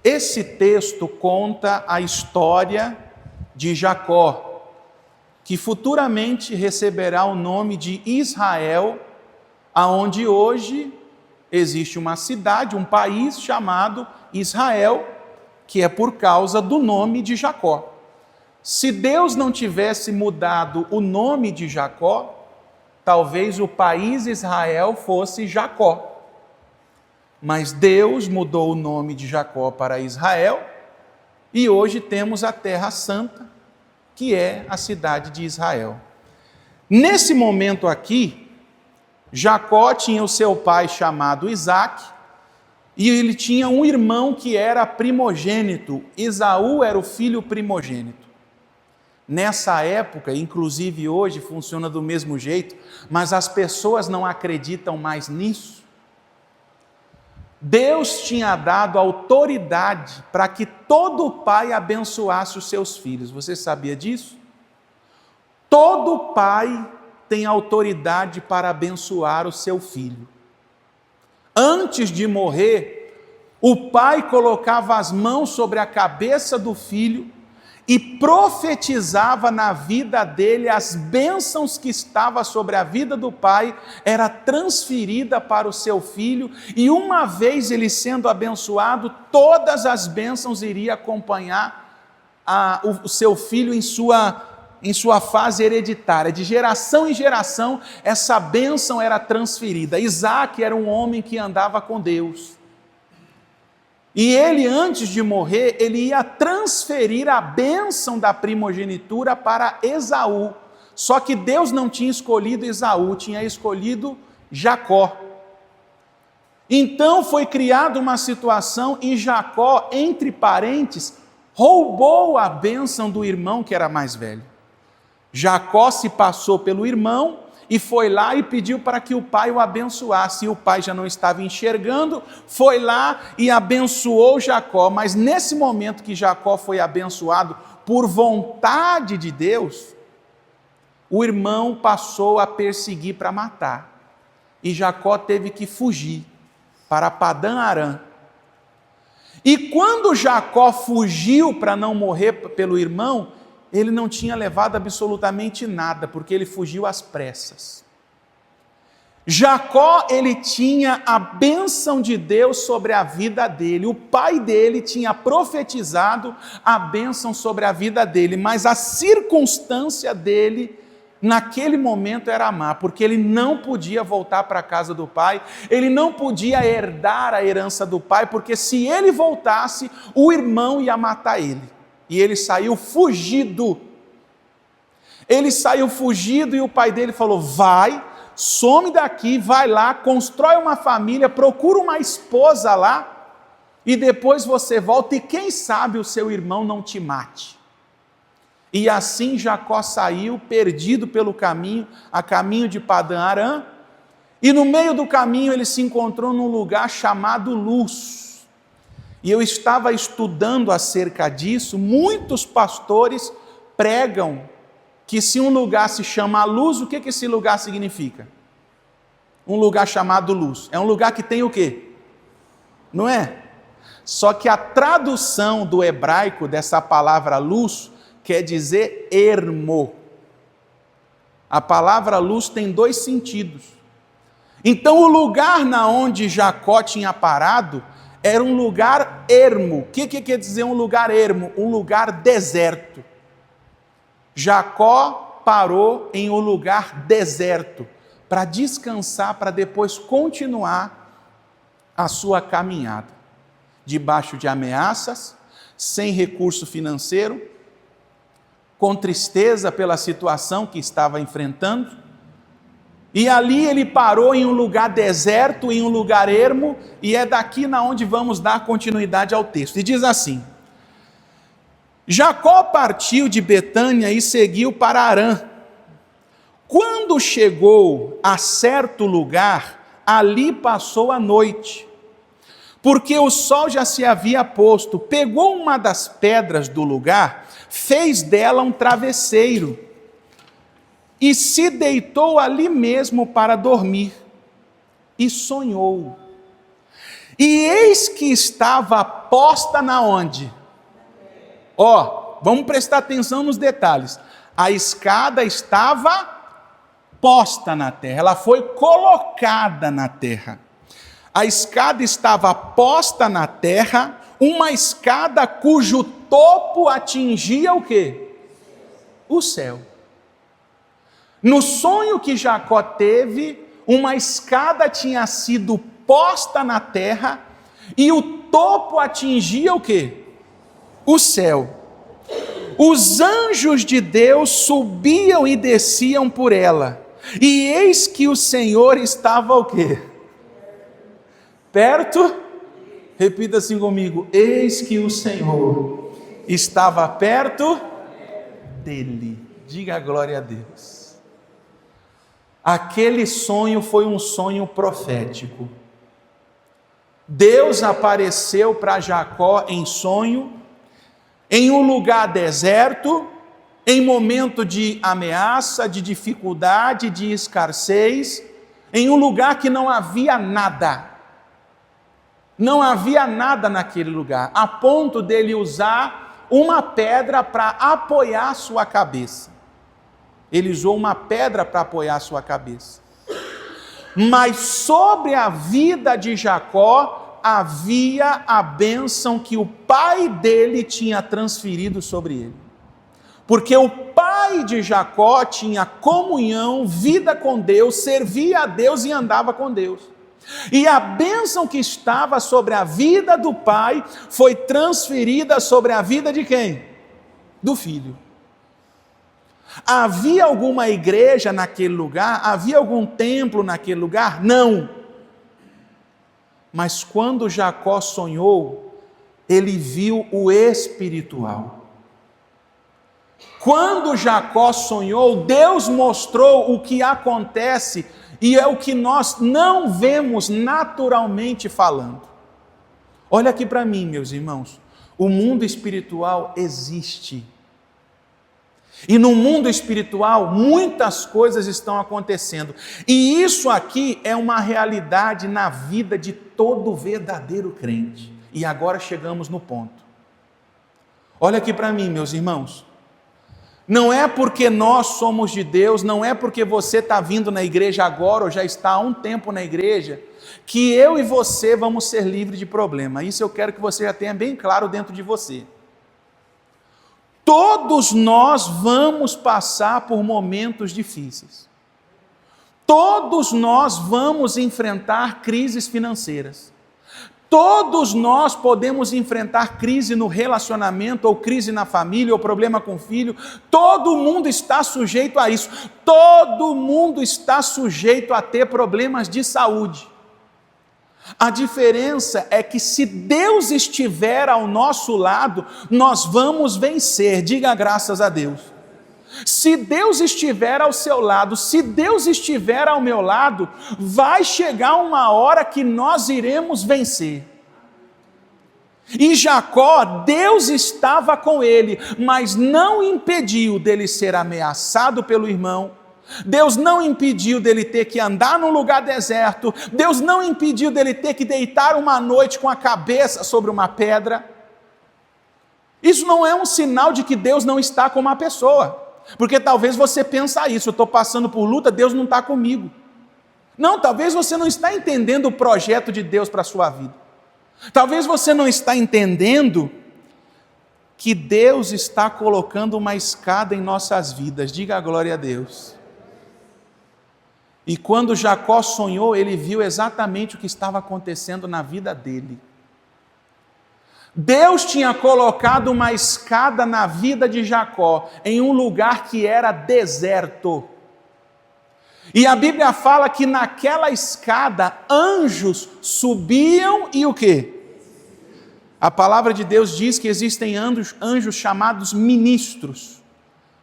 Esse texto conta a história de Jacó, que futuramente receberá o nome de Israel, aonde hoje existe uma cidade, um país chamado Israel, que é por causa do nome de Jacó. Se Deus não tivesse mudado o nome de Jacó, talvez o país Israel fosse Jacó. Mas Deus mudou o nome de Jacó para Israel, e hoje temos a Terra Santa, que é a cidade de Israel. Nesse momento aqui, Jacó tinha o seu pai chamado Isaque, e ele tinha um irmão que era primogênito. Esaú era o filho primogênito. Nessa época, inclusive hoje, funciona do mesmo jeito, mas as pessoas não acreditam mais nisso. Deus tinha dado autoridade para que todo pai abençoasse os seus filhos. Você sabia disso? Todo pai tem autoridade para abençoar o seu filho. Antes de morrer, o pai colocava as mãos sobre a cabeça do filho e profetizava na vida dele as bênçãos que estavam sobre a vida do pai, era transferida para o seu filho, e uma vez ele sendo abençoado, todas as bênçãos iriam acompanhar o seu filho em sua fase hereditária. De geração em geração, essa bênção era transferida. Isaque era um homem que andava com Deus. E ele, antes de morrer, ele ia transferir a bênção da primogenitura para Esaú. Só que Deus não tinha escolhido Esaú, tinha escolhido Jacó. Então foi criada uma situação e Jacó, entre parentes, roubou a bênção do irmão que era mais velho. Jacó se passou pelo irmão e foi lá e pediu para que o pai o abençoasse. E o pai já não estava enxergando, foi lá e abençoou Jacó. Mas nesse momento que Jacó foi abençoado por vontade de Deus, o irmão passou a perseguir para matar. E Jacó teve que fugir para Padã Arã. E quando Jacó fugiu para não morrer pelo irmão, ele não tinha levado absolutamente nada, porque ele fugiu às pressas. Jacó, ele tinha a bênção de Deus sobre a vida dele, o pai dele tinha profetizado a bênção sobre a vida dele, mas a circunstância dele, naquele momento era má, porque ele não podia voltar para a casa do pai, ele não podia herdar a herança do pai, porque se ele voltasse, o irmão ia matar ele. E ele saiu fugido. Ele saiu fugido e o pai dele falou: vai, some daqui, vai lá, constrói uma família, procura uma esposa lá, e depois você volta e quem sabe o seu irmão não te mate. E assim Jacó saiu, perdido pelo caminho, a caminho de Padã Arã, e no meio do caminho ele se encontrou num lugar chamado Luz. E eu estava estudando acerca disso. Muitos pastores pregam que se um lugar se chama Luz, o que esse lugar significa? Um lugar chamado Luz. É um lugar que tem o quê? Não é? Só que a tradução do hebraico dessa palavra luz quer dizer ermo. A palavra luz tem dois sentidos. Então o lugar na onde Jacó tinha parado era um lugar ermo. O que quer dizer um lugar ermo? Um lugar deserto. Jacó parou em um lugar deserto para descansar, para depois continuar a sua caminhada. Debaixo de ameaças, sem recurso financeiro, com tristeza pela situação que estava enfrentando. E ali ele parou em um lugar deserto, em um lugar ermo, e é daqui na onde vamos dar continuidade ao texto. E diz assim: Jacó partiu de Betânia e seguiu para Arã. Quando chegou a certo lugar, ali passou a noite, porque o sol já se havia posto. Pegou uma das pedras do lugar, fez dela um travesseiro, e se deitou ali mesmo para dormir, e sonhou. E eis que estava posta na onde? Vamos prestar atenção nos detalhes. A escada estava posta na terra, ela foi colocada na terra. A escada estava posta na terra, uma escada cujo topo atingia o quê? O céu. No sonho que Jacó teve, uma escada tinha sido posta na terra e o topo atingia o quê? O céu. Os anjos de Deus subiam e desciam por ela. E eis que o Senhor estava o quê? Perto? Repita assim comigo. Eis que o Senhor estava perto dele. Diga a glória a Deus. Aquele sonho foi um sonho profético. Deus apareceu para Jacó em sonho, em um lugar deserto, em momento de ameaça, de dificuldade, de escassez, em um lugar que não havia nada. Não havia nada naquele lugar, a ponto dele usar uma pedra para apoiar sua cabeça. Ele usou uma pedra para apoiar sua cabeça. Mas sobre a vida de Jacó havia a bênção que o pai dele tinha transferido sobre ele. Porque o pai de Jacó tinha comunhão, vida com Deus, servia a Deus e andava com Deus. E a bênção que estava sobre a vida do pai foi transferida sobre a vida de quem? Do filho. Havia alguma igreja naquele lugar? Havia algum templo naquele lugar? Não. Mas quando Jacó sonhou, ele viu o espiritual. Quando Jacó sonhou, Deus mostrou o que acontece e é o que nós não vemos naturalmente falando. Olha aqui para mim, meus irmãos. O mundo espiritual existe. E no mundo espiritual, muitas coisas estão acontecendo. E isso aqui é uma realidade na vida de todo verdadeiro crente. E agora chegamos no ponto. Olha aqui para mim, meus irmãos. Não é porque nós somos de Deus, não é porque você está vindo na igreja agora ou já está há um tempo na igreja, que eu e você vamos ser livres de problema. Isso eu quero que você já tenha bem claro dentro de você. Todos nós vamos passar por momentos difíceis. Todos nós vamos enfrentar crises financeiras. Todos nós podemos enfrentar crise no relacionamento, ou crise na família, ou problema com o filho. Todo mundo está sujeito a isso. Todo mundo está sujeito a ter problemas de saúde. A diferença é que se Deus estiver ao nosso lado, nós vamos vencer. Diga graças a Deus. Se Deus estiver ao seu lado, se Deus estiver ao meu lado, vai chegar uma hora que nós iremos vencer. E Jacó, Deus estava com ele, mas não impediu dele ser ameaçado pelo irmão. Deus não impediu dele ter que andar num lugar deserto. Deus não impediu dele ter que deitar uma noite com a cabeça sobre uma pedra. Isso não é um sinal de que Deus não está com uma pessoa. Porque talvez você pense isso, eu estou passando por luta, Deus não está comigo. Não, talvez você não está entendendo o projeto de Deus para a sua vida. Talvez você não está entendendo que Deus está colocando uma escada em nossas vidas. Diga a glória a Deus. E quando Jacó sonhou, ele viu exatamente o que estava acontecendo na vida dele. Deus tinha colocado uma escada na vida de Jacó, em um lugar que era deserto. E a Bíblia fala que naquela escada, anjos subiam e o quê? A palavra de Deus diz que existem anjos chamados ministros.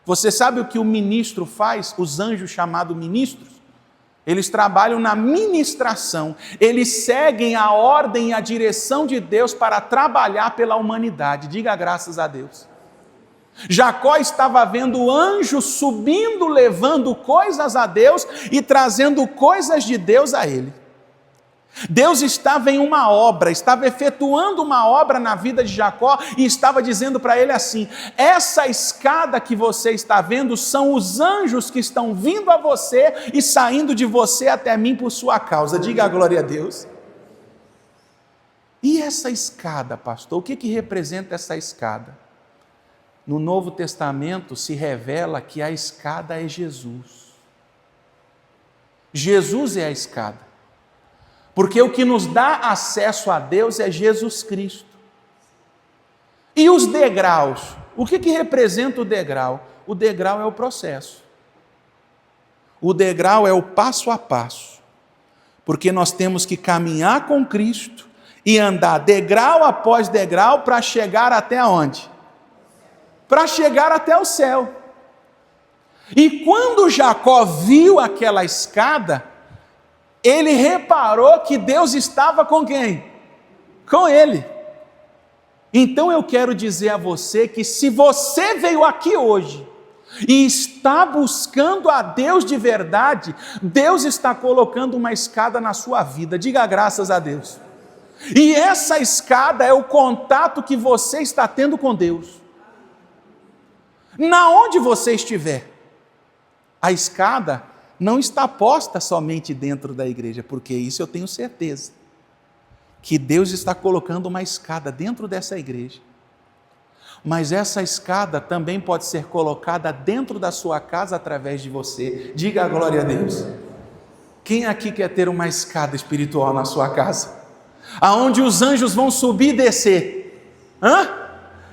Você sabe o que o ministro faz? Os anjos chamados ministros? Eles trabalham na ministração, eles seguem a ordem e a direção de Deus para trabalhar pela humanidade. Diga graças a Deus. Jacó estava vendo anjos subindo, levando coisas a Deus e trazendo coisas de Deus a ele. Deus estava em uma obra, estava efetuando uma obra na vida de Jacó e estava dizendo para ele assim: essa escada que você está vendo são os anjos que estão vindo a você e saindo de você até mim por sua causa. Diga a glória a Deus. E essa escada, pastor, o que representa essa escada? No Novo Testamento se revela que a escada é Jesus. Jesus é a escada. Porque o que nos dá acesso a Deus é Jesus Cristo. E os degraus? O que representa o degrau? O degrau é o processo. O degrau é o passo a passo. Porque nós temos que caminhar com Cristo e andar degrau após degrau para chegar até onde? Para chegar até o céu. E quando Jacó viu aquela escada, ele reparou que Deus estava com quem? Com ele. Então eu quero dizer a você que se você veio aqui hoje e está buscando a Deus de verdade, Deus está colocando uma escada na sua vida. Diga graças a Deus. E essa escada é o contato que você está tendo com Deus. Na onde você estiver, a escada não está posta somente dentro da igreja, porque isso eu tenho certeza, que Deus está colocando uma escada dentro dessa igreja, mas essa escada também pode ser colocada dentro da sua casa através de você. Diga a glória a Deus. Quem aqui quer ter uma escada espiritual na sua casa? Aonde os anjos vão subir e descer?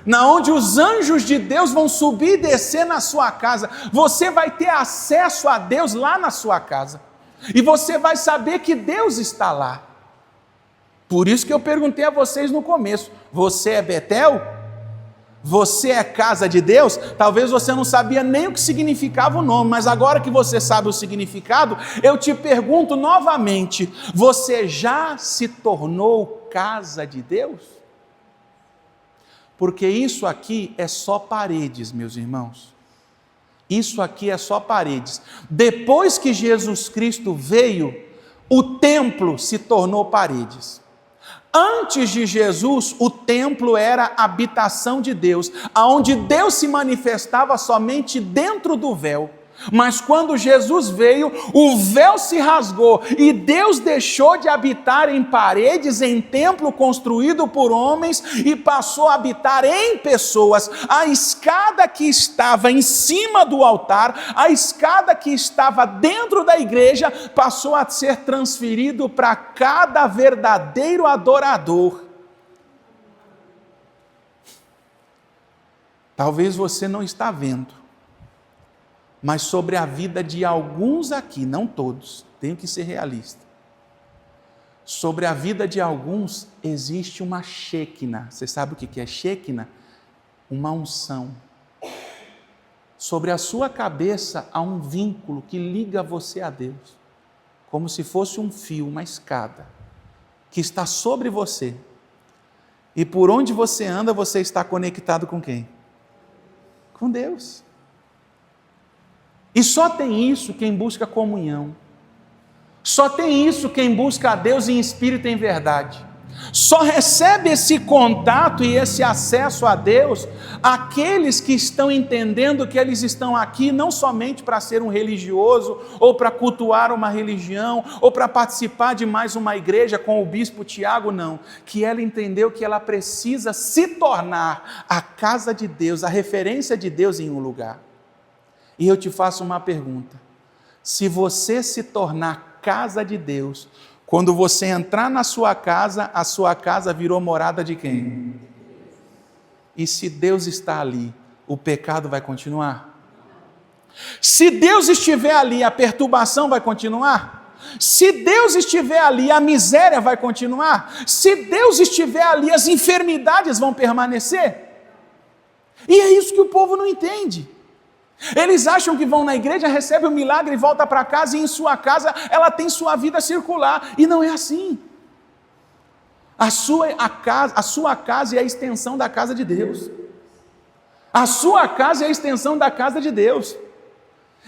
Onde os anjos de Deus vão subir e descer na sua casa, você vai ter acesso a Deus lá na sua casa, e você vai saber que Deus está lá. Por isso que eu perguntei a vocês no começo: você é Betel? Você é casa de Deus? Talvez você não sabia nem o que significava o nome, mas agora que você sabe o significado, eu te pergunto novamente: você já se tornou casa de Deus? Porque isso aqui é só paredes, meus irmãos. Isso aqui é só paredes. Depois que Jesus Cristo veio, o templo se tornou paredes. Antes de Jesus, o templo era a habitação de Deus, aonde Deus se manifestava somente dentro do véu. Mas quando Jesus veio, o véu se rasgou e Deus deixou de habitar em paredes, em templo construído por homens, e passou a habitar em pessoas. A escada que estava em cima do altar, a escada que estava dentro da igreja, passou a ser transferido para cada verdadeiro adorador. Talvez você não está vendo, mas sobre a vida de alguns aqui, não todos, tenho que ser realista. Sobre a vida de alguns existe uma Shekinah. Você sabe o que é Shekinah? Uma unção. Sobre a sua cabeça há um vínculo que liga você a Deus, como se fosse um fio, uma escada, que está sobre você. E por onde você anda, você está conectado com quem? Com Deus. E só tem isso quem busca comunhão. Só tem isso quem busca a Deus em espírito e em verdade. Só recebe esse contato e esse acesso a Deus aqueles que estão entendendo que eles estão aqui não somente para ser um religioso, ou para cultuar uma religião, ou para participar de mais uma igreja com o bispo Tiago, não. Que ela entendeu que ela precisa se tornar a casa de Deus, a referência de Deus em um lugar. E eu te faço uma pergunta: se você se tornar casa de Deus, quando você entrar na sua casa, a sua casa virou morada de quem? E se Deus está ali, o pecado vai continuar? Se Deus estiver ali, a perturbação vai continuar? Se Deus estiver ali, a miséria vai continuar? Se Deus estiver ali, as enfermidades vão permanecer? E é isso que o povo não entende. Eles acham que vão na igreja, recebem o milagre e voltam para casa, e em sua casa ela tem sua vida circular, e não é assim. A sua casa é a extensão da casa de Deus. A sua casa é a extensão da casa de Deus.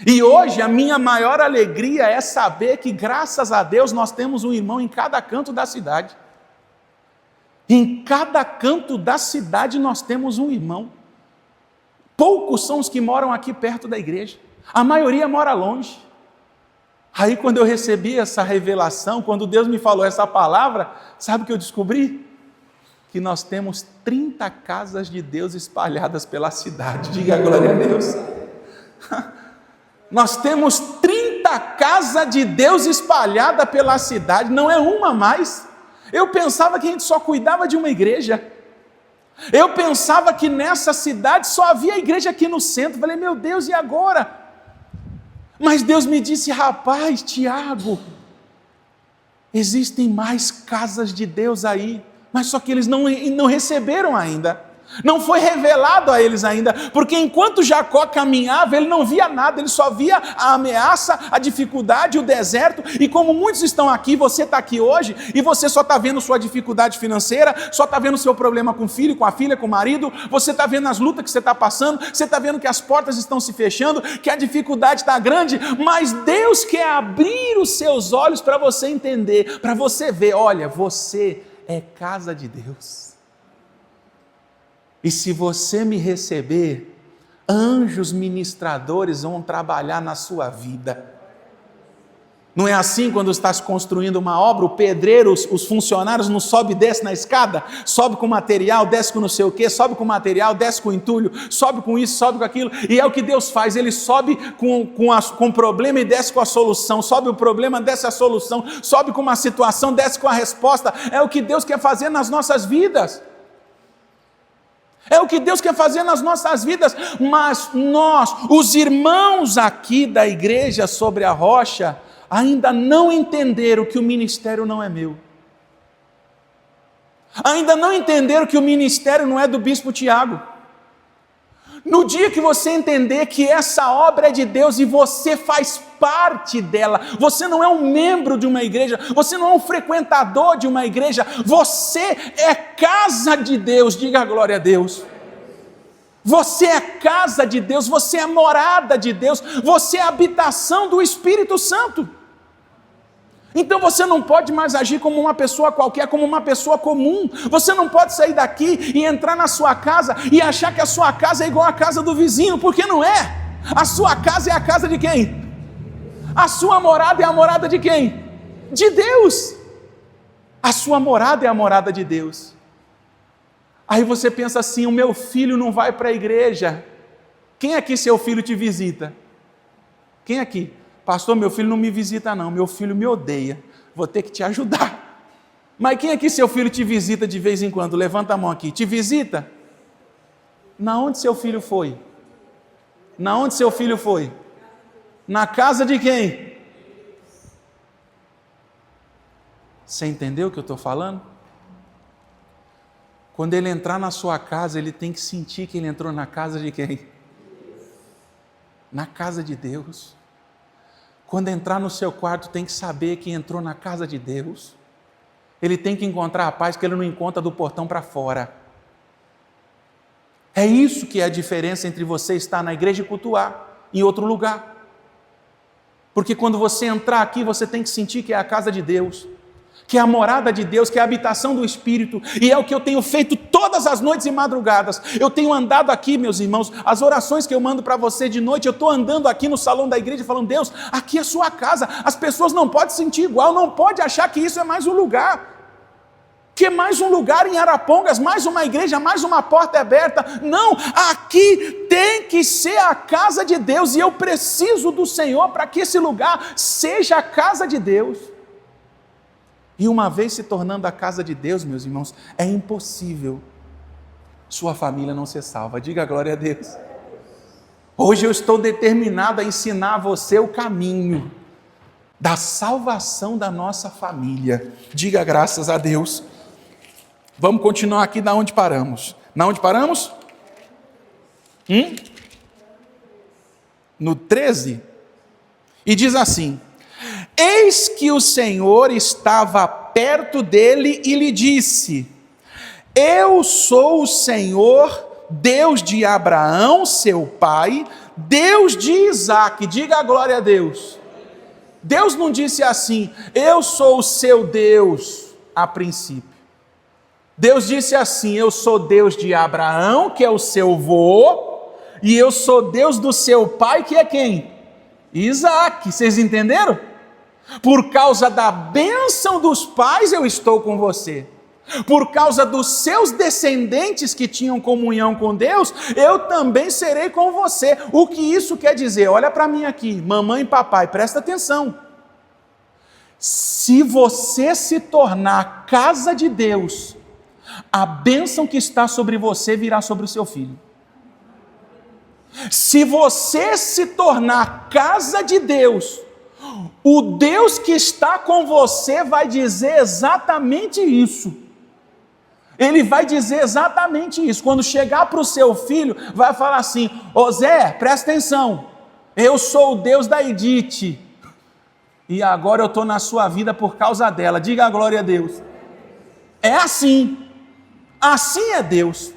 E hoje a minha maior alegria é saber que, graças a Deus, nós temos um irmão em cada canto da cidade. Em cada canto da cidade nós temos um irmão. Poucos são os que moram aqui perto da igreja. A maioria mora longe. Aí quando eu recebi essa revelação, quando Deus me falou essa palavra, sabe o que eu descobri? Que nós temos 30 casas de Deus espalhadas pela cidade. Diga glória a Deus. Nós temos 30 casas de Deus espalhadas pela cidade, não é uma mais. Eu pensava que a gente só cuidava de uma igreja. Eu pensava que nessa cidade só havia igreja aqui no centro. Falei, meu Deus, e agora? Mas Deus me disse, rapaz, Tiago, existem mais casas de Deus aí, mas só que eles não receberam ainda. Não foi revelado a eles ainda, porque enquanto Jacó caminhava, ele não via nada, ele só via a ameaça, a dificuldade, o deserto. E como muitos estão aqui, você está aqui hoje, e você só está vendo sua dificuldade financeira, só está vendo seu problema com o filho, com a filha, com o marido, você está vendo as lutas que você está passando, você está vendo que as portas estão se fechando, que a dificuldade está grande, mas Deus quer abrir os seus olhos para você entender, para você ver, olha, você é casa de Deus. E se você me receber, anjos ministradores vão trabalhar na sua vida. Não é assim quando está se construindo uma obra, o pedreiro, os funcionários não sobe e desce na escada, sobe com material, desce com não sei o quê, sobe com material, desce com entulho, sobe com isso, sobe com aquilo, e é o que Deus faz, ele sobe com o problema e desce com a solução, sobe o problema, desce a solução, sobe com uma situação, desce com a resposta, é o que Deus quer fazer nas nossas vidas. É o que Deus quer fazer nas nossas vidas, mas nós, os irmãos aqui da igreja sobre a rocha, ainda não entenderam que o ministério não é meu. Ainda não entenderam que o ministério não é do bispo Tiago. No dia que você entender que essa obra é de Deus e você faz parte dela, você não é um membro de uma igreja, você não é um frequentador de uma igreja, você é casa de Deus, diga a glória a Deus. Você é casa de Deus, você é morada de Deus, você é habitação do Espírito Santo. Então você não pode mais agir como uma pessoa qualquer, como uma pessoa comum. Você não pode sair daqui e entrar na sua casa e achar que a sua casa é igual à casa do vizinho, porque não é. A sua casa é a casa de quem? A sua morada é a morada de quem? De Deus. A sua morada é a morada de Deus. Aí você pensa assim, o meu filho não vai para a igreja. Quem aqui seu filho te visita? Quem aqui? Pastor, meu filho não me visita não, meu filho me odeia, vou ter que te ajudar. Mas quem aqui seu filho te visita de vez em quando? Levanta a mão aqui, te visita? Na onde seu filho foi? Na onde seu filho foi? Na casa de quem? Você entendeu o que eu estou falando? Quando ele entrar na sua casa, ele tem que sentir que ele entrou na casa de quem? Na casa de Deus. Quando entrar no seu quarto, tem que saber que entrou na casa de Deus. Ele tem que encontrar a paz que ele não encontra do portão para fora. É isso que é a diferença entre você estar na igreja e cultuar em outro lugar. Porque quando você entrar aqui, você tem que sentir que é a casa de Deus, que é a morada de Deus, que é a habitação do Espírito, e é o que eu tenho feito todas as noites e madrugadas. Eu tenho andado aqui, meus irmãos, as orações que eu mando para você de noite, eu estou andando aqui no salão da igreja falando, Deus, aqui é a sua casa, as pessoas não podem sentir igual, não podem achar que isso é mais um lugar, que é mais um lugar em Arapongas, mais uma igreja, mais uma porta aberta. Não, aqui tem que ser a casa de Deus, e eu preciso do Senhor para que esse lugar seja a casa de Deus. E uma vez se tornando a casa de Deus, meus irmãos, é impossível sua família não ser salva. Diga glória a Deus. Hoje eu estou determinado a ensinar a você o caminho da salvação da nossa família. Diga graças a Deus. Vamos continuar aqui da onde paramos. Na onde paramos? No 13. E diz assim: eis que o Senhor estava perto dele e lhe disse: eu sou o Senhor, Deus de Abraão, seu pai, Deus de Isaac, diga a glória a Deus. Deus não disse assim, eu sou o seu Deus, a princípio. Deus disse assim, eu sou Deus de Abraão, que é o seu vô, e eu sou Deus do seu pai, que é quem? Isaac, vocês entenderam? Por causa da bênção dos pais eu estou com você. Por causa dos seus descendentes que tinham comunhão com Deus, eu também serei com você. O que isso quer dizer? Olha para mim aqui, mamãe e papai, presta atenção. Se você se tornar casa de Deus, a bênção que está sobre você virá sobre o seu filho. Se você se tornar casa de Deus, o Deus que está com você vai dizer exatamente isso. Ele vai dizer exatamente isso. Quando chegar para o seu filho, vai falar assim, ô Zé, presta atenção, eu sou o Deus da Edith, e agora eu estou na sua vida por causa dela, diga a glória a Deus. É assim é Deus.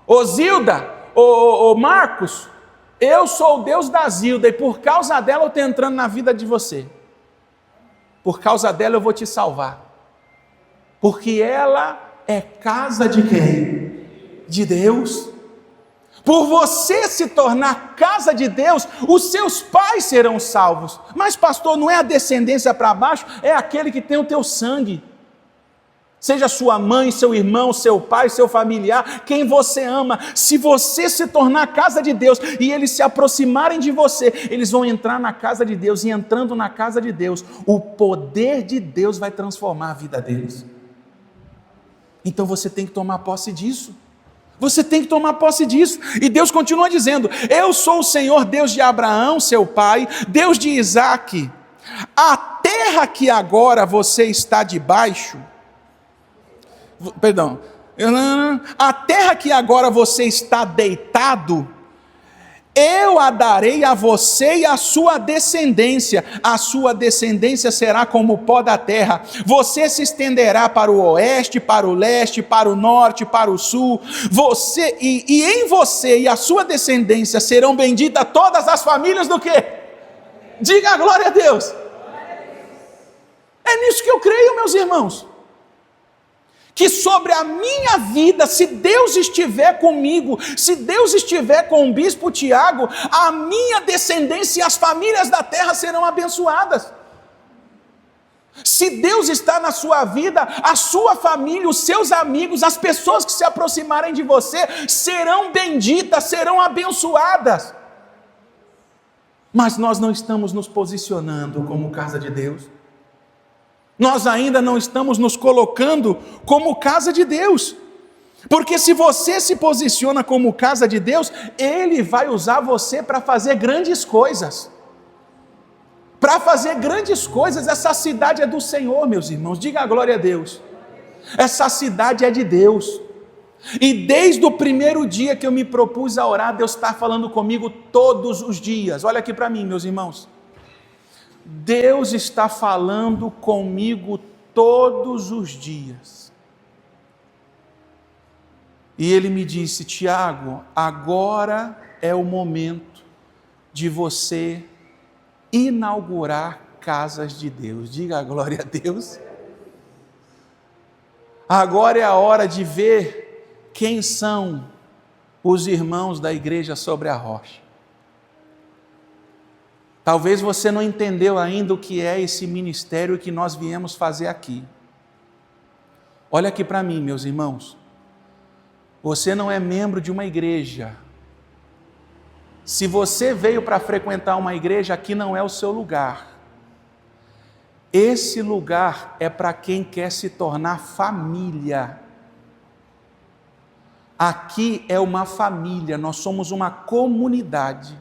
Ô Zilda, ô Marcos, eu sou o Deus da Zilda, e por causa dela eu estou entrando na vida de você, por causa dela eu vou te salvar, porque ela é casa de quem? De Deus. Por você se tornar casa de Deus, os seus pais serão salvos. Mas pastor, não é a descendência para baixo, é aquele que tem o teu sangue. Seja sua mãe, seu irmão, seu pai, seu familiar, quem você ama. Se você se tornar casa de Deus e eles se aproximarem de você, eles vão entrar na casa de Deus, e entrando na casa de Deus, o poder de Deus vai transformar a vida deles. Então você tem que tomar posse disso. Você tem que tomar posse disso. E Deus continua dizendo, eu sou o Senhor Deus de Abraão, seu pai, Deus de Isaac. A terra que agora você está debaixo, a terra que agora você está deitado, eu a darei a você e a sua descendência será como o pó da terra, você se estenderá para o oeste, para o leste, para o norte, para o sul, e em você e a sua descendência serão benditas todas as famílias do quê? Diga a glória a Deus. É nisso que eu creio, meus irmãos, que sobre a minha vida, se Deus estiver comigo, se Deus estiver com o bispo Tiago, a minha descendência e as famílias da terra serão abençoadas. Se Deus está na sua vida, a sua família, os seus amigos, as pessoas que se aproximarem de você, serão benditas, serão abençoadas. Mas nós não estamos nos posicionando como casa de Deus. Nós ainda não estamos nos colocando como casa de Deus, porque se você se posiciona como casa de Deus, Ele vai usar você para fazer grandes coisas. Para fazer grandes coisas. Essa cidade é do Senhor, meus irmãos, diga a glória a Deus. Essa cidade é de Deus, e desde o primeiro dia que eu me propus a orar, Deus está falando comigo todos os dias. Olha aqui para mim, meus irmãos, Deus está falando comigo todos os dias. E Ele me disse, Tiago, agora é o momento de você inaugurar casas de Deus. Diga a glória a Deus. Agora é a hora de ver quem são os irmãos da igreja sobre a rocha. Talvez você não entendeu ainda o que é esse ministério que nós viemos fazer aqui. Olha aqui para mim, meus irmãos. Você não é membro de uma igreja. Se você veio para frequentar uma igreja, aqui não é o seu lugar. Esse lugar é para quem quer se tornar família. Aqui é uma família, nós somos uma comunidade.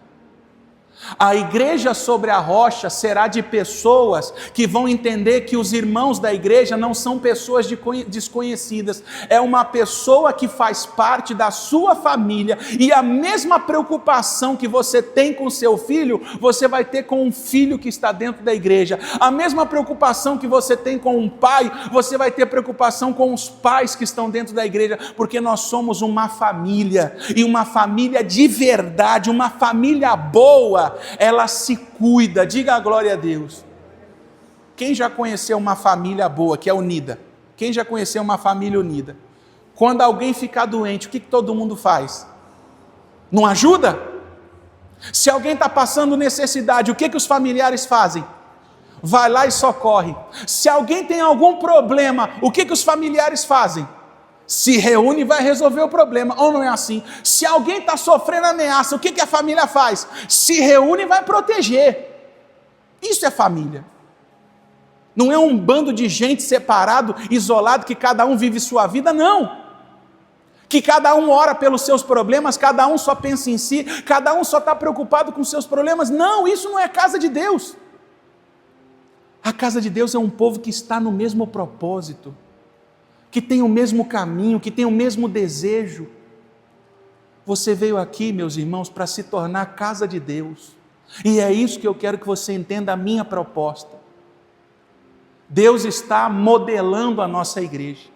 A igreja sobre a rocha será de pessoas que vão entender que os irmãos da igreja não são pessoas desconhecidas, é uma pessoa que faz parte da sua família, e a mesma preocupação que você tem com seu filho, você vai ter com um filho que está dentro da igreja. A mesma preocupação que você tem com um pai, você vai ter preocupação com os pais que estão dentro da igreja, porque nós somos uma família, e uma família de verdade, uma família boa, ela se cuida. Diga a glória a Deus. Quem já conheceu uma família boa, que é unida? Quem já conheceu uma família unida? Quando alguém ficar doente, o que todo mundo faz? Não ajuda? Se alguém está passando necessidade, o que os familiares fazem? Vai lá e socorre. Se alguém tem algum problema, o que os familiares fazem? Se reúne e vai resolver o problema, ou não é assim? Se alguém está sofrendo ameaça, o que a família faz? Se reúne e vai proteger. Isso é família. Não é um bando de gente separado, isolado, que cada um vive sua vida, não. Que cada um ora pelos seus problemas, cada um só pensa em si, cada um só está preocupado com seus problemas. Não, isso não é casa de Deus. A casa de Deus é um povo que está no mesmo propósito, que tem o mesmo caminho, que tem o mesmo desejo. Você veio aqui, meus irmãos, para se tornar casa de Deus, e é isso que eu quero que você entenda a minha proposta. Deus está modelando a nossa igreja,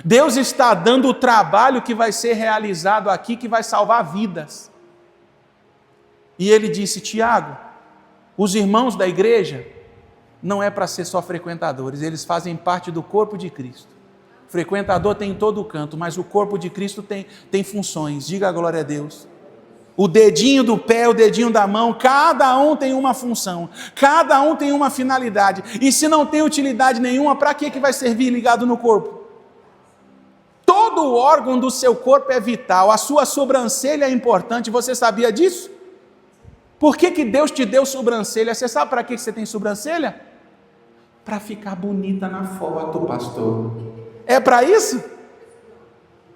Deus está dando o trabalho que vai ser realizado aqui, que vai salvar vidas. E Ele disse: Tiago, os irmãos da igreja não é para ser só frequentadores, eles fazem parte do corpo de Cristo. Frequentador tem em todo canto, mas o corpo de Cristo tem funções. Diga a glória a Deus. O dedinho do pé, o dedinho da mão, cada um tem uma função, cada um tem uma finalidade. E se não tem utilidade nenhuma, para que vai servir ligado no corpo? Todo órgão do seu corpo é vital, a sua sobrancelha é importante, você sabia disso? Por que Deus te deu sobrancelha? Você sabe para que você tem sobrancelha? Para ficar bonita na foto, pastor. É para isso?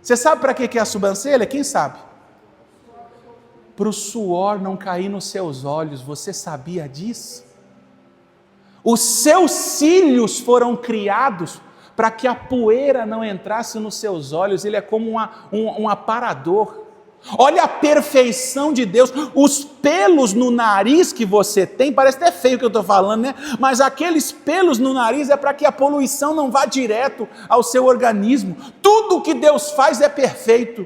Você sabe para que é a sobrancelha? Quem sabe? Para o suor não cair nos seus olhos. Você sabia disso? Os seus cílios foram criados para que a poeira não entrasse nos seus olhos. Ele é como um aparador. Olha a perfeição de Deus. Os pelos no nariz que você tem, parece até feio o que eu estou falando, né? Mas aqueles pelos no nariz é para que a poluição não vá direto ao seu organismo. Tudo que Deus faz é perfeito.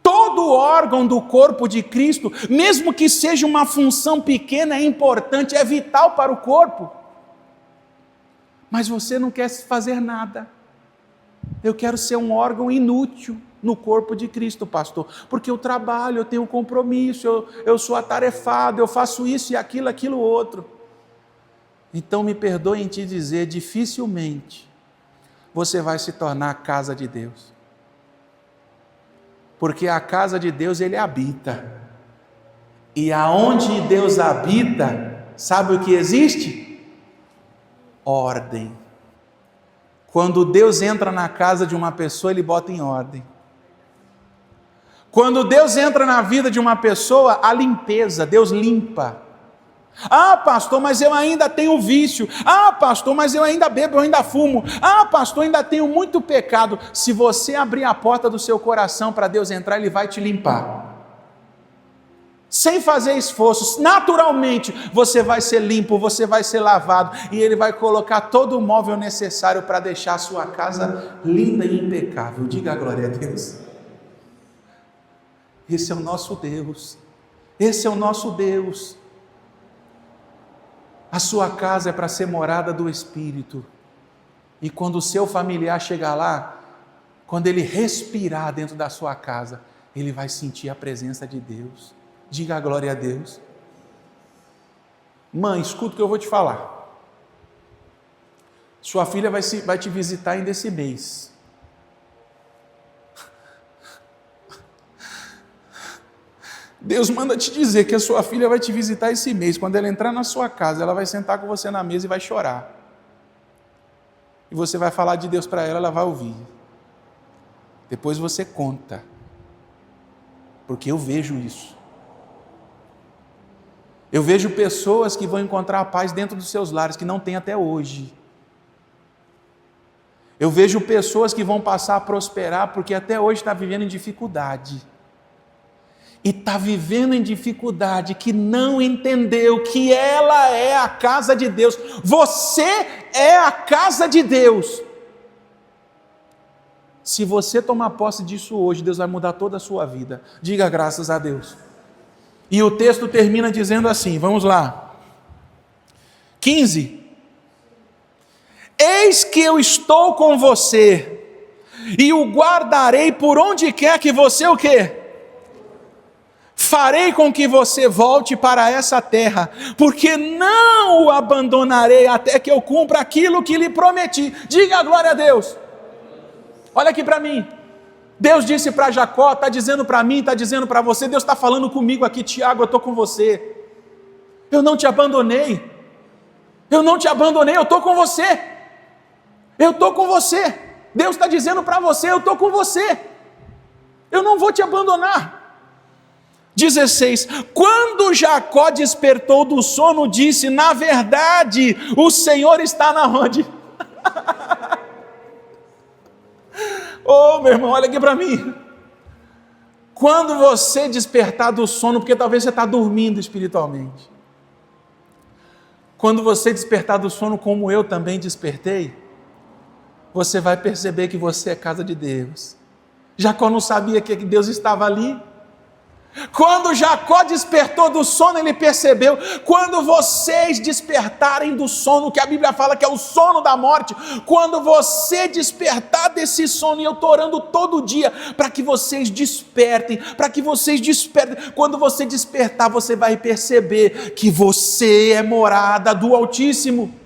Todo órgão do corpo de Cristo, mesmo que seja uma função pequena, é importante, é vital para o corpo. Mas você não quer fazer nada. Eu quero ser um órgão inútil no corpo de Cristo, pastor, porque eu trabalho, eu tenho um compromisso, eu sou atarefado, eu faço isso e aquilo outro. Então me perdoe em te dizer, dificilmente você vai se tornar a casa de Deus, porque a casa de Deus Ele habita, e aonde Deus habita, sabe o que existe? Ordem. Quando Deus entra na casa de uma pessoa, Ele bota em ordem. Quando Deus entra na vida de uma pessoa, a limpeza, Deus limpa. Ah, pastor, mas eu ainda tenho vício. Ah, pastor, mas eu ainda bebo, eu ainda fumo. Ah, pastor, ainda tenho muito pecado. Se você abrir a porta do seu coração para Deus entrar, Ele vai te limpar. Sem fazer esforços, naturalmente, você vai ser limpo, você vai ser lavado, e Ele vai colocar todo o móvel necessário para deixar a sua casa linda e impecável. Diga a glória a Deus. Esse é o nosso Deus, esse é o nosso Deus. A sua casa é para ser morada do Espírito, e quando o seu familiar chegar lá, quando ele respirar dentro da sua casa, ele vai sentir a presença de Deus. Diga a glória a Deus. Mãe, escuta o que eu vou te falar. Sua filha vai te visitar ainda esse mês. Deus manda te dizer que a sua filha vai te visitar esse mês. Quando ela entrar na sua casa, ela vai sentar com você na mesa e vai chorar. E você vai falar de Deus para ela, ela vai ouvir. Depois você conta. Porque eu vejo isso. Eu vejo pessoas que vão encontrar a paz dentro dos seus lares, que não tem até hoje. Eu vejo pessoas que vão passar a prosperar, porque até hoje está vivendo em dificuldade. E está vivendo em dificuldade, que não entendeu que ela é a casa de Deus. Você é a casa de Deus. Se você tomar posse disso hoje, Deus vai mudar toda a sua vida. Diga graças a Deus. E o texto termina dizendo assim, vamos lá. 15. Eis que eu estou com você, e o guardarei por onde quer que você o quê? Farei com que você volte para essa terra, porque não o abandonarei até que eu cumpra aquilo que lhe prometi. Diga a glória a Deus. Olha aqui para mim. Deus disse para Jacó, está dizendo para mim, está dizendo para você, Deus está falando comigo aqui, Tiago, eu estou com você. Eu não te abandonei. Eu não te abandonei, eu estou com você. Eu estou com você. Deus está dizendo para você, eu estou com você. Eu não vou te abandonar. 16, quando Jacó despertou do sono, disse, na verdade, o Senhor está na onde? Oh, meu irmão, olha aqui para mim. Quando você despertar do sono, porque talvez você está dormindo espiritualmente. Quando você despertar do sono, como eu também despertei, você vai perceber que você é casa de Deus. Jacó não sabia que Deus estava ali. Quando Jacó despertou do sono, ele percebeu. Quando vocês despertarem do sono, que a Bíblia fala que é o sono da morte, quando você despertar desse sono, e eu estou orando todo dia para que vocês despertem, quando você despertar, você vai perceber que você é morada do Altíssimo,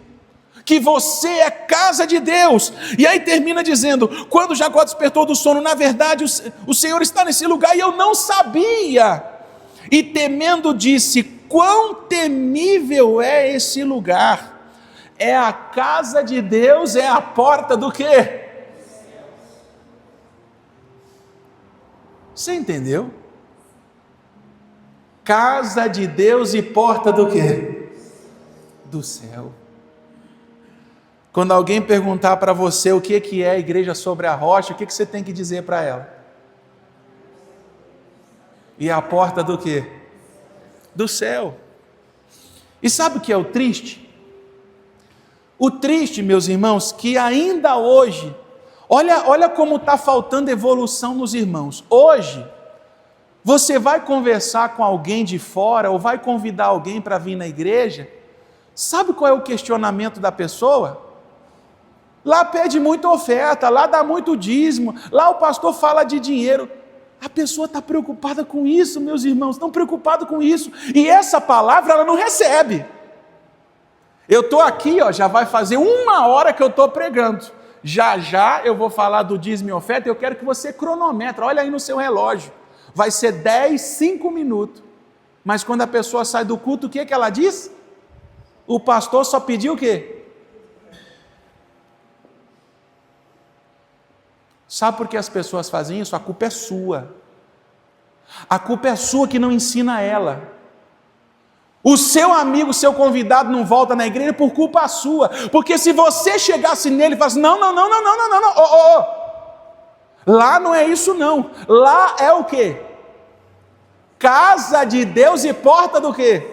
que você é casa de Deus. E aí termina dizendo, quando Jacó despertou do sono, na verdade o Senhor está nesse lugar e eu não sabia. E temendo disse, quão temível é esse lugar? É a casa de Deus, é a porta do quê? Você entendeu? Casa de Deus e porta do quê? Do céu. Quando alguém perguntar para você o que é a igreja sobre a rocha, o que você tem que dizer para ela? E a porta do quê? Do céu. E sabe o que é o triste? O triste, meus irmãos, que ainda hoje, olha como está faltando evolução nos irmãos. Hoje, você vai conversar com alguém de fora, ou vai convidar alguém para vir na igreja, sabe qual é o questionamento da pessoa? Lá pede muita oferta, lá dá muito dízimo, lá o pastor fala de dinheiro. A pessoa está preocupada com isso, meus irmãos, estão preocupados com isso. E essa palavra ela não recebe. Eu estou aqui, já vai fazer 1 hora que eu estou pregando. Já já eu vou falar do dízimo e oferta, eu quero que você cronometre, olha aí no seu relógio. Vai ser 10, 5 minutos. Mas quando a pessoa sai do culto, o que ela diz? O pastor só pediu o quê? Sabe por que as pessoas fazem isso? A culpa é sua. A culpa é sua que não ensina ela. O seu amigo, o seu convidado não volta na igreja por culpa sua. Porque se você chegasse nele e falasse, não, lá não é isso não. Lá é o quê? Casa de Deus e porta do quê?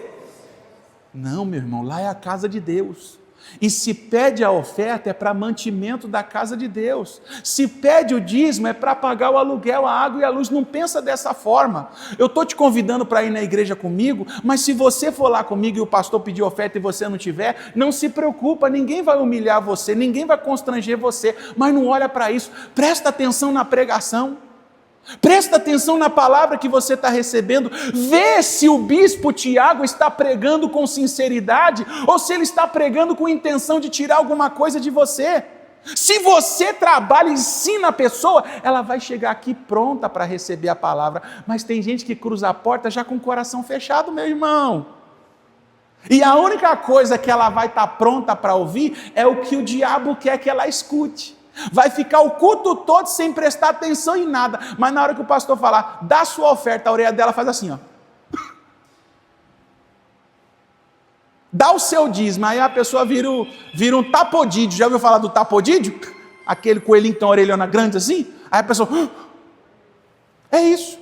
Não, meu irmão, lá é a casa de Deus. E se pede a oferta é para mantimento da casa de Deus. Se pede o dízimo é para pagar o aluguel, a água e a luz. Não pensa dessa forma. Eu estou te convidando para ir na igreja comigo, mas se você for lá comigo e o pastor pedir oferta e você não tiver, não se preocupa, ninguém vai humilhar você, ninguém vai constranger você, mas não olha para isso. Presta atenção na pregação. Presta atenção na palavra que você está recebendo, vê se o bispo Tiago está pregando com sinceridade, ou se ele está pregando com intenção de tirar alguma coisa de você. Se você trabalha e ensina a pessoa, ela vai chegar aqui pronta para receber a palavra, mas tem gente que cruza a porta já com o coração fechado, meu irmão. E a única coisa que ela vai estar pronta para ouvir é o que o diabo quer que ela escute. Vai ficar o culto todo sem prestar atenção em nada, mas na hora que o pastor falar, dá sua oferta, a orelha dela faz assim, ó. dá o seu dízimo. Aí a pessoa vira um tapodídio. Já ouviu falar do tapodídio? Aquele coelhinho que tem uma orelhona grande assim? Aí a pessoa... É isso.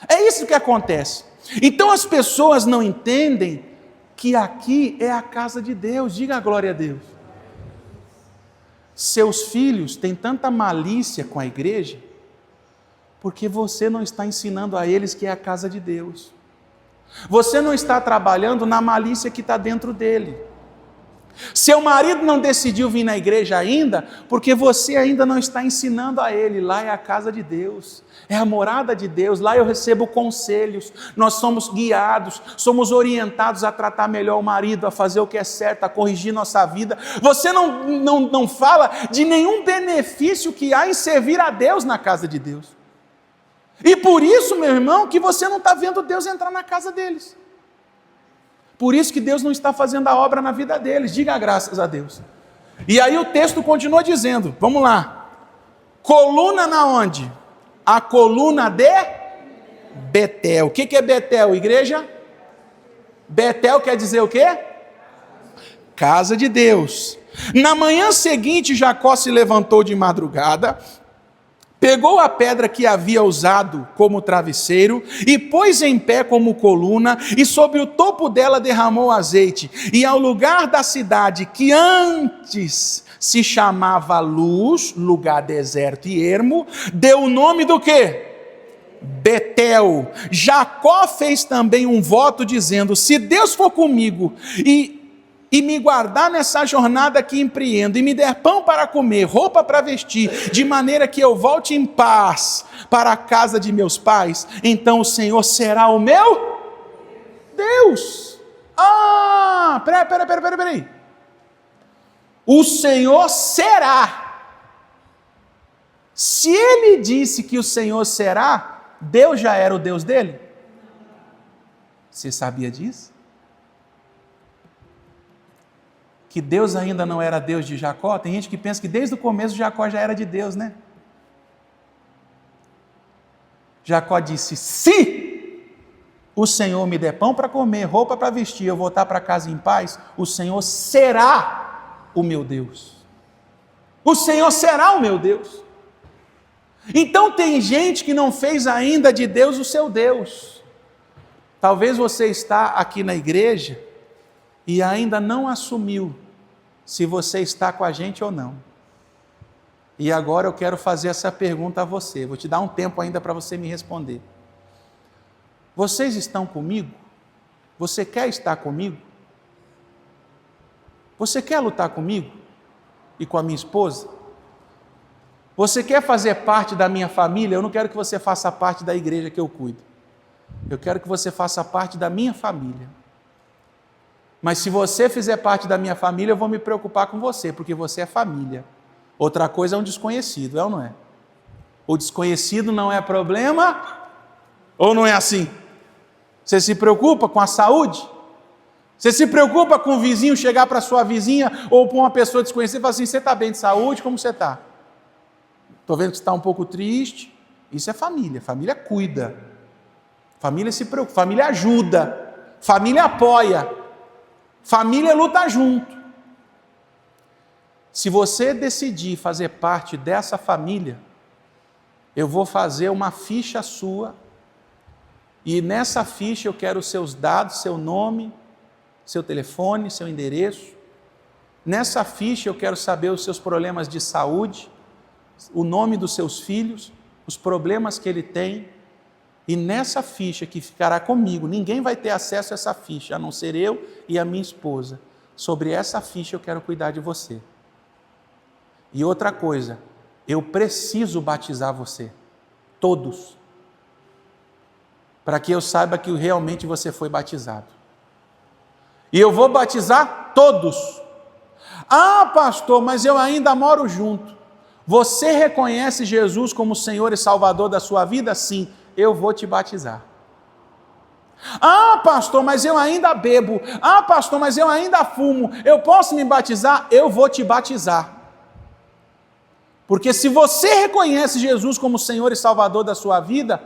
É isso que acontece. Então as pessoas não entendem que aqui é a casa de Deus. Diga a glória a Deus. Seus filhos têm tanta malícia com a igreja porque você não está ensinando a eles que é a casa de Deus. Você não está trabalhando na malícia que está dentro dele. Seu marido não decidiu vir na igreja ainda, porque você ainda não está ensinando a ele. Lá é a casa de Deus, é a morada de Deus, lá eu recebo conselhos, nós somos guiados, somos orientados a tratar melhor o marido, a fazer o que é certo, a corrigir nossa vida. Você não fala de nenhum benefício que há em servir a Deus na casa de Deus. E por isso, meu irmão, que você não está vendo Deus entrar na casa deles. Por isso que Deus não está fazendo a obra na vida deles. Diga graças a Deus. E aí o texto continua dizendo, vamos lá. Coluna na onde? A coluna de Betel. O que é Betel, igreja? Betel quer dizer o quê? Casa de Deus. Na manhã seguinte, Jacó se levantou de madrugada, pegou a pedra que havia usado como travesseiro e pôs em pé como coluna, e sobre o topo dela derramou azeite. E ao lugar da cidade que antes se chamava Luz, lugar deserto e ermo, deu o nome do quê? Betel. Jacó fez também um voto dizendo: se Deus for comigo e me guardar nessa jornada que empreendo, e me der pão para comer, roupa para vestir, de maneira que eu volte em paz para a casa de meus pais, então o Senhor será o meu Deus. Peraí. O Senhor será. Se ele disse que o Senhor será, Deus já era o Deus dele? Você sabia disso? Que Deus ainda não era Deus de Jacó? Tem gente que pensa que desde o começo Jacó já era de Deus, né? Jacó disse: se o Senhor me der pão para comer, roupa para vestir, eu voltar para casa em paz, o Senhor será o meu Deus. O Senhor será o meu Deus. Então tem gente que não fez ainda de Deus o seu Deus. Talvez você está aqui na igreja e ainda não assumiu se você está com a gente ou não. E agora eu quero fazer essa pergunta a você. Vou te dar um tempo ainda para você me responder. Vocês estão comigo? Você quer estar comigo? Você quer lutar comigo e com a minha esposa? Você quer fazer parte da minha família? Eu não quero que você faça parte da igreja que eu cuido. Eu quero que você faça parte da minha família. Mas se você fizer parte da minha família, eu vou me preocupar com você, porque você é família. Outra coisa é um desconhecido, é ou não é? O desconhecido não é problema, ou não é assim? Você se preocupa com a saúde? Você se preocupa com o vizinho chegar para sua vizinha, ou para uma pessoa desconhecida e falar assim: você está bem de saúde? Como você está? Estou vendo que você está um pouco triste. Isso é família, família cuida. Família se preocupa, família ajuda, família apoia. Família luta junto. Se você decidir fazer parte dessa família, eu vou fazer uma ficha sua, e nessa ficha eu quero os seus dados, seu nome, seu telefone, seu endereço. Nessa ficha eu quero saber os seus problemas de saúde, o nome dos seus filhos, os problemas que ele tem. E nessa ficha que ficará comigo, ninguém vai ter acesso a essa ficha, a não ser eu e a minha esposa. Sobre essa ficha eu quero cuidar de você. E outra coisa, eu preciso batizar você, todos, para que eu saiba que realmente você foi batizado. E eu vou batizar todos. Ah, pastor, mas eu ainda moro junto. Você reconhece Jesus como Senhor e Salvador da sua vida? Sim. Eu vou te batizar. Ah, pastor, mas eu ainda bebo. Ah, pastor, mas eu ainda fumo. Eu posso me batizar? Eu vou te batizar. Porque se você reconhece Jesus como Senhor e Salvador da sua vida,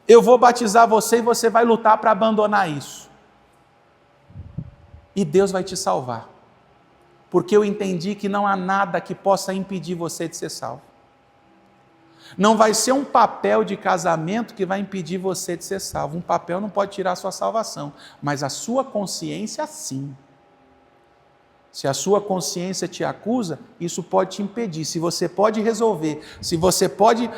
eu vou batizar você e você vai lutar para abandonar isso. e Deus vai te salvar. Porque eu entendi que não há nada que possa impedir você de ser salvo. Não vai ser um papel de casamento que vai impedir você de ser salvo. Um papel não pode tirar a sua salvação, mas a sua consciência sim. Se a sua consciência te acusa, isso pode te impedir. Se você pode resolver, se você pode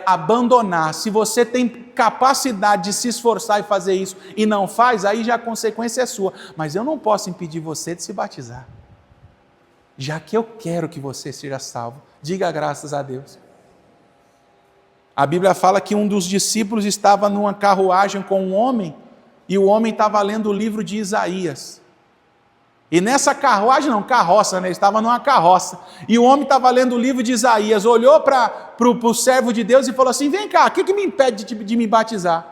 abandonar, se você tem capacidade de se esforçar e fazer isso e não faz, aí já a consequência é sua. Mas eu não posso impedir você de se batizar, já que eu quero que você seja salvo. Diga graças a Deus. A Bíblia fala que um dos discípulos estava numa carruagem com um homem, e o homem estava lendo o livro de Isaías. E nessa carruagem, não, carroça, né? Ele estava numa carroça. E o homem estava lendo o livro de Isaías, olhou para o servo de Deus e falou assim: vem cá, o que me impede de me batizar?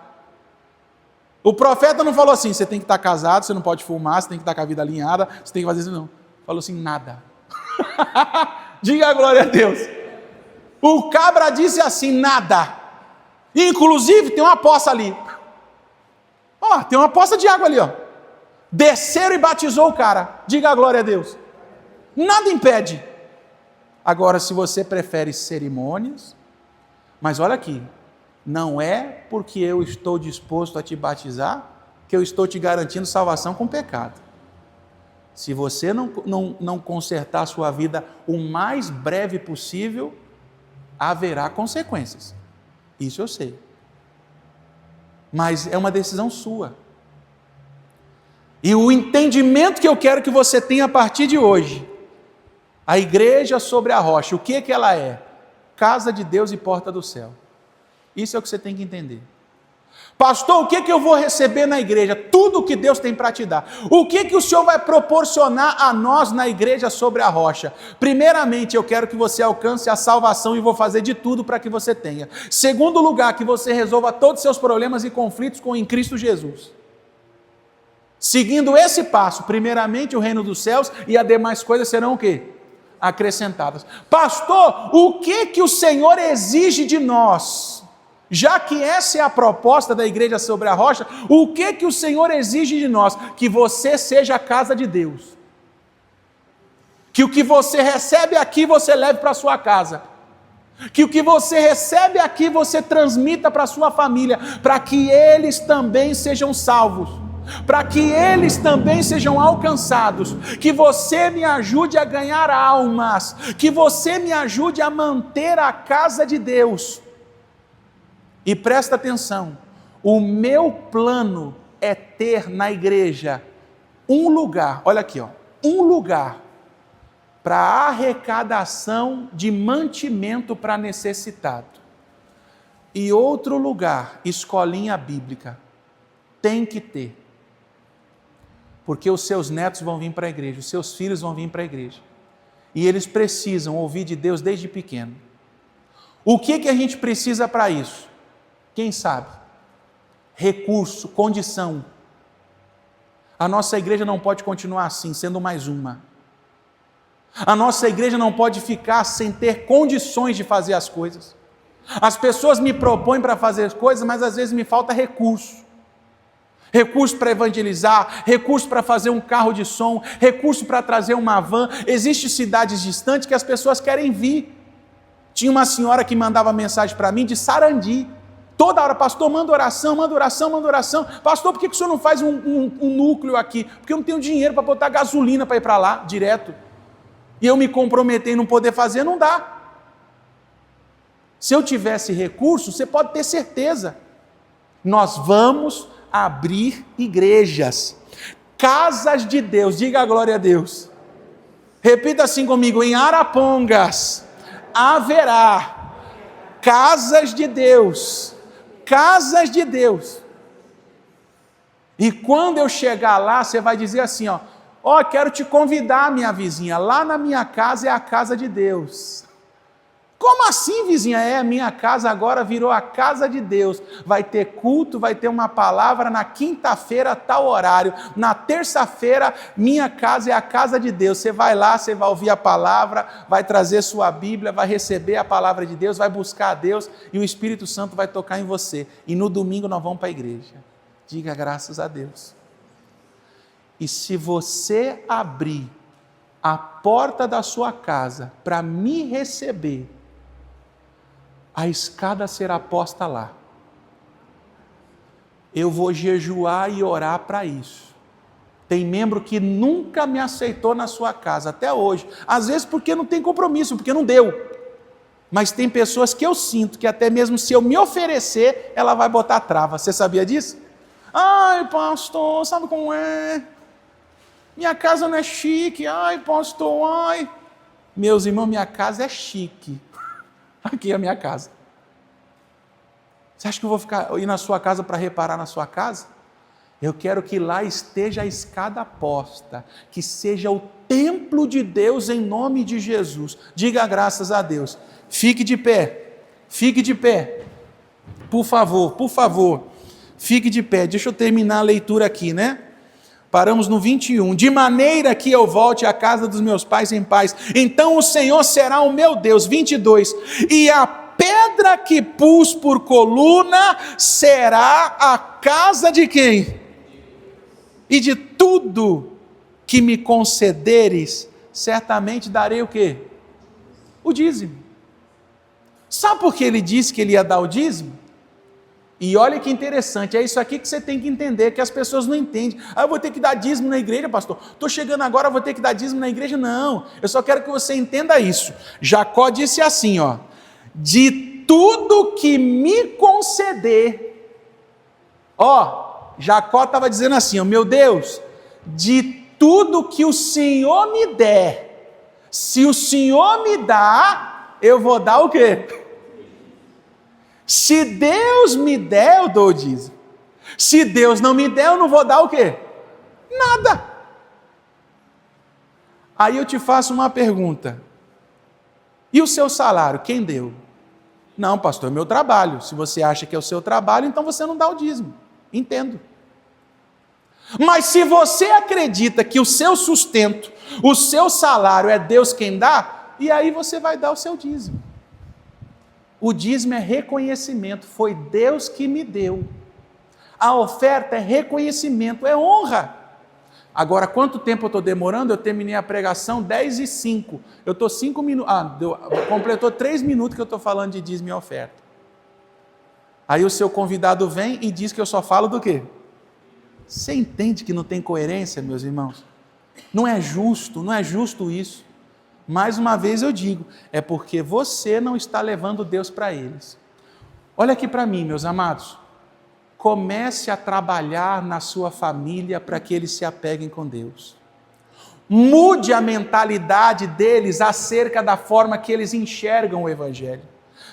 O profeta não falou assim: você tem que estar casado, você não pode fumar, você tem que estar com a vida alinhada, você tem que fazer isso, não. Falou assim: nada. Diga a glória a Deus. O cabra disse assim: nada. Inclusive tem uma poça ali. Ó, tem uma poça de água ali, ó. Desceram e batizou o cara. Diga a glória a Deus. Nada impede. Agora, se você prefere cerimônias, mas olha aqui, não é porque eu estou disposto a te batizar que eu estou te garantindo salvação com pecado. Se você não consertar a sua vida o mais breve possível, haverá consequências. Isso eu sei. Mas é uma decisão sua. E o entendimento que eu quero que você tenha a partir de hoje, a igreja sobre a rocha, o que ela é? Casa de Deus e porta do céu. Isso é o que você tem que entender. Pastor, o que eu vou receber na igreja? Tudo o que Deus tem para te dar. O que o Senhor vai proporcionar a nós na igreja sobre a rocha? Primeiramente, eu quero que você alcance a salvação e vou fazer de tudo para que você tenha. Segundo lugar, que você resolva todos os seus problemas e conflitos em Cristo Jesus. Seguindo esse passo, primeiramente o reino dos céus e as demais coisas serão o quê? Acrescentadas. Pastor, o que o Senhor exige de nós? Já que essa é a proposta da igreja sobre a rocha, o que o Senhor exige de nós? Que você seja a casa de Deus. Que o que você recebe aqui você leve para a sua casa. Que o que você recebe aqui você transmita para a sua família, para que eles também sejam salvos. Para que eles também sejam alcançados, que você me ajude a ganhar almas, que você me ajude a manter a casa de Deus. E presta atenção, o meu plano é ter na igreja um lugar, olha aqui, ó, um lugar para arrecadação de mantimento para necessitado. E outro lugar, escolinha bíblica, tem que ter. Porque os seus netos vão vir para a igreja, os seus filhos vão vir para a igreja. E eles precisam ouvir de Deus desde pequeno. O que a gente precisa para isso? Quem sabe? Recurso, condição. A nossa igreja não pode continuar assim, sendo mais uma. A nossa igreja não pode ficar sem ter condições de fazer as coisas. As pessoas me propõem para fazer as coisas, mas às vezes me falta recurso. Recurso para evangelizar, recurso para fazer um carro de som, recurso para trazer uma van. Existem cidades distantes que as pessoas querem vir. Tinha uma senhora que mandava mensagem para mim de Sarandi. Toda hora, pastor, manda oração, manda oração, manda oração. Pastor, por que o senhor não faz um núcleo aqui? Porque eu não tenho dinheiro para botar gasolina para ir para lá, direto. E eu me comprometer em não poder fazer, não dá. Se eu tivesse recurso, você pode ter certeza. Nós vamos abrir igrejas, casas de Deus, diga a glória a Deus. Repita assim comigo: em Arapongas haverá casas de Deus, casas de Deus. E quando eu chegar lá, você vai dizer assim, ó, quero te convidar, minha vizinha, lá na minha casa é a casa de Deus. Como assim, vizinha? A minha casa agora virou a casa de Deus. Vai ter culto, vai ter uma palavra na quinta-feira, tal horário. Na terça-feira, minha casa é a casa de Deus. Você vai lá, você vai ouvir a palavra, vai trazer sua Bíblia, vai receber a palavra de Deus, vai buscar a Deus e o Espírito Santo vai tocar em você. E no domingo nós vamos para a igreja. Diga graças a Deus. E se você abrir a porta da sua casa para me receber, a escada será posta lá. Eu vou jejuar e orar para isso. Tem membro que nunca me aceitou na sua casa, até hoje. Às vezes porque não tem compromisso, porque não deu. Mas tem pessoas que eu sinto que até mesmo se eu me oferecer, ela vai botar trava. Você sabia disso? Ai, pastor, sabe como é? Minha casa não é chique. Ai, pastor, ai. Meus irmãos, minha casa é chique. Aqui é a minha casa. Você acha que eu vou ir na sua casa para reparar na sua casa? Eu quero que lá esteja a escada posta, que seja o templo de Deus em nome de Jesus. Diga graças a Deus. Fique de pé, fique de pé. Por favor, fique de pé. Deixa eu terminar a leitura aqui, né? Paramos no 21. De maneira que eu volte à casa dos meus pais em paz. Então o Senhor será o meu Deus. 22. E a pedra que pus por coluna será a casa de quem? E de tudo que me concederes, certamente darei o quê? O dízimo. Sabe por que ele disse que ele ia dar o dízimo? E olha que interessante, é isso aqui que você tem que entender, que as pessoas não entendem. Ah, eu vou ter que dar dízimo na igreja, pastor. Estou chegando agora, vou ter que dar dízimo na igreja. Não, eu só quero que você entenda isso. Jacó disse assim, ó, de tudo que me conceder. Ó, Jacó estava dizendo assim, ó, meu Deus, de tudo que o Senhor me der, se o Senhor me dá, eu vou dar o quê? Se Deus me der, eu dou o dízimo. Se Deus não me der, eu não vou dar o quê? Nada. Aí eu te faço uma pergunta. E o seu salário, quem deu? Não, pastor, é meu trabalho. Se você acha que é o seu trabalho, então você não dá o dízimo. Entendo. Mas se você acredita que o seu sustento, o seu salário é Deus quem dá, e aí você vai dar o seu dízimo. O dízimo é reconhecimento, foi Deus que me deu. A oferta é reconhecimento, é honra. Agora, quanto tempo eu estou demorando? Eu terminei a pregação 10:05. Eu estou 5 minutos. Completou 3 minutos que eu estou falando de dízimo e oferta. Aí o seu convidado vem e diz que eu só falo do quê? Você entende que não tem coerência, meus irmãos? Não é justo isso. Mais uma vez eu digo, é porque você não está levando Deus para eles. Olha aqui para mim, meus amados. Comece a trabalhar na sua família para que eles se apeguem com Deus. Mude a mentalidade deles acerca da forma que eles enxergam o Evangelho.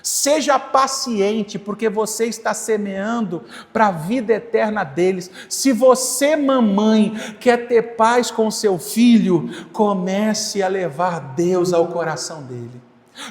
Seja paciente, porque você está semeando para a vida eterna deles. Se você, mamãe, quer ter paz com seu filho, comece a levar Deus ao coração dele.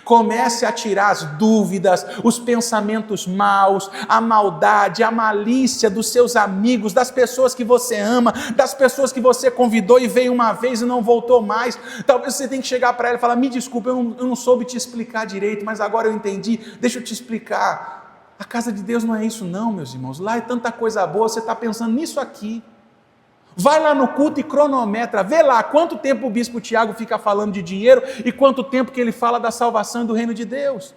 Comece a tirar as dúvidas, os pensamentos maus, a maldade, a malícia dos seus amigos, das pessoas que você ama, das pessoas que você convidou e veio uma vez e não voltou mais. Talvez você tenha que chegar para ela e falar, me desculpa, eu não soube te explicar direito, mas agora eu entendi, deixa eu te explicar. A casa de Deus não é isso não, meus irmãos. Lá é tanta coisa boa, você está pensando nisso aqui. Vai lá no culto e cronometra, vê lá quanto tempo o bispo Tiago fica falando de dinheiro e quanto tempo que ele fala da salvação e do reino de Deus.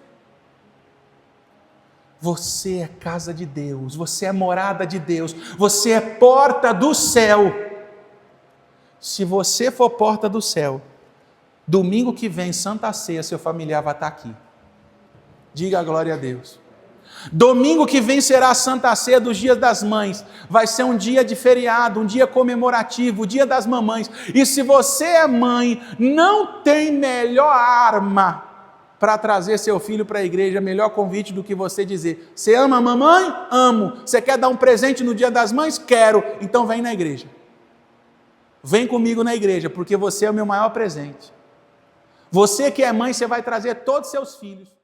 Você é casa de Deus, você é morada de Deus, você é porta do céu. Se você for porta do céu, domingo que vem, Santa Ceia, seu familiar vai estar aqui. Diga a glória a Deus. Domingo que vem será a Santa Ceia dos Dias das Mães. Vai ser um dia de feriado, um dia comemorativo, o Dia das Mamães. E se você é mãe, não tem melhor arma para trazer seu filho para a igreja, melhor convite do que você dizer: você ama a mamãe? Amo. Você quer dar um presente no Dia das Mães? Quero. Então vem na igreja. Vem comigo na igreja, porque você é o meu maior presente. Você que é mãe, você vai trazer todos os seus filhos.